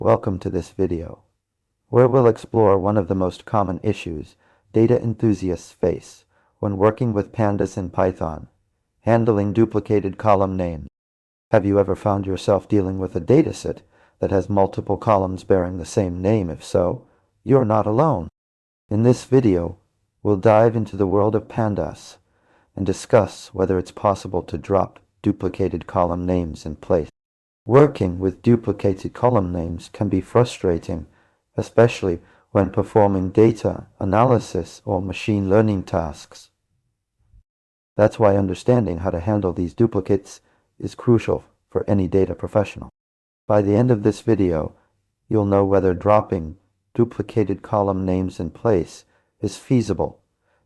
Welcome to this video, where we'll explore one of the most common issues data enthusiasts face when working with Pandas in Python, handling duplicated column names. Have you ever found yourself dealing with a dataset that has multiple columns bearing the same name? If so, you're not alone. In this video, we'll dive into the world of Pandas and discuss whether it's possible to drop duplicated column names in place. Working with duplicated column names can be frustrating, especially when performing data analysis or machine learning tasks. That's why understanding how to handle these duplicates is crucial for any data professional. By the end of this video, you'll know whether dropping duplicated column names in place is feasible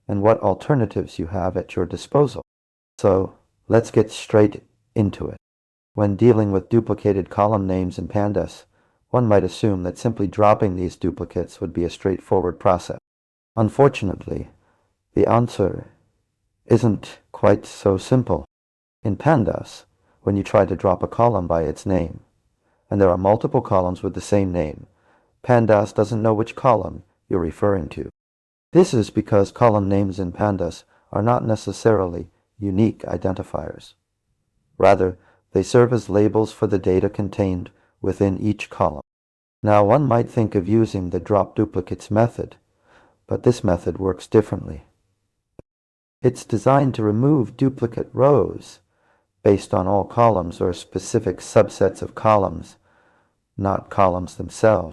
and what alternatives you have at your disposal. So let's get straight into it. When dealing with duplicated column names in Pandas, one might assume that simply dropping these duplicates would be a straightforward process. Unfortunately, the answer isn't quite so simple. In Pandas, when you try to drop a column by its name, and there are multiple columns with the same name, Pandas doesn't know which column you're referring to. This is because column names in Pandas are not necessarily unique identifiers. Rather, they serve as labels for the data contained within each column. Now, one might think of using the drop duplicates method, but this method works differently. It's designed to remove duplicate rows based on all columns or specific subsets of columns, not columns themselves.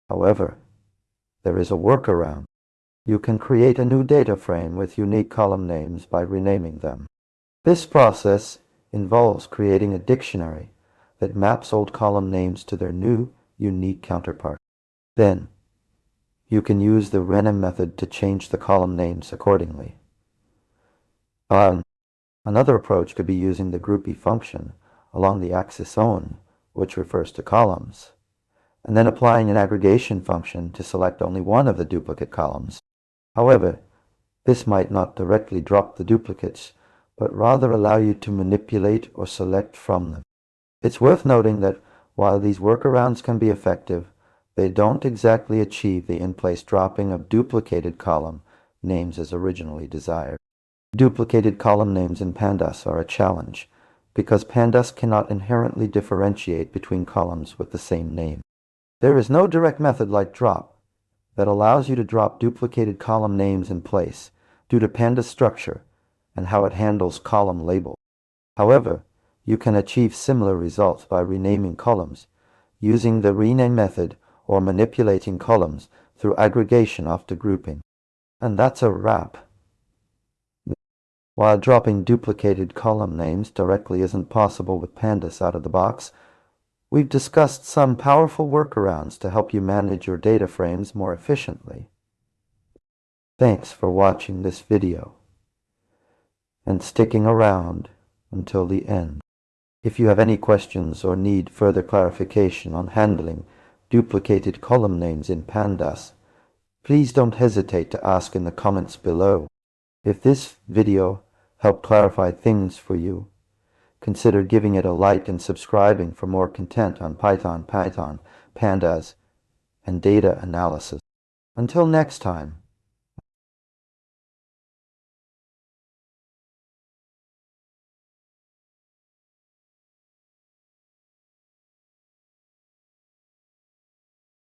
However, there is a workaround. You can create a new data frame with unique column names by renaming them. This process involves creating a dictionary that maps old column names to their new, unique counterpart. Then, you can use the rename method to change the column names accordingly. Another approach could be using the groupie function along the axis on, which refers to columns, and then applying an aggregation function to select only one of the duplicate columns. However, this might not directly drop the duplicates, but rather allow you to manipulate or select from them. It's worth noting that while these workarounds can be effective, they don't exactly achieve the in-place dropping of duplicated column names as originally desired. Duplicated column names in Pandas are a challenge because Pandas cannot inherently differentiate between columns with the same name. There is no direct method like drop that allows you to drop duplicated column names in place due to Pandas structure and how it handles column labels. However, you can achieve similar results by renaming columns, using the rename method, or manipulating columns through aggregation after grouping. And that's a wrap. While dropping duplicated column names directly isn't possible with Pandas out of the box, we've discussed some powerful workarounds to help you manage your data frames more efficiently. Thanks for watching this video and sticking around until the end. If you have any questions or need further clarification on handling duplicated column names in Pandas, please don't hesitate to ask in the comments below. If this video helped clarify things for you, consider giving it a like and subscribing for more content on Python, Pandas, and data analysis. Until next time.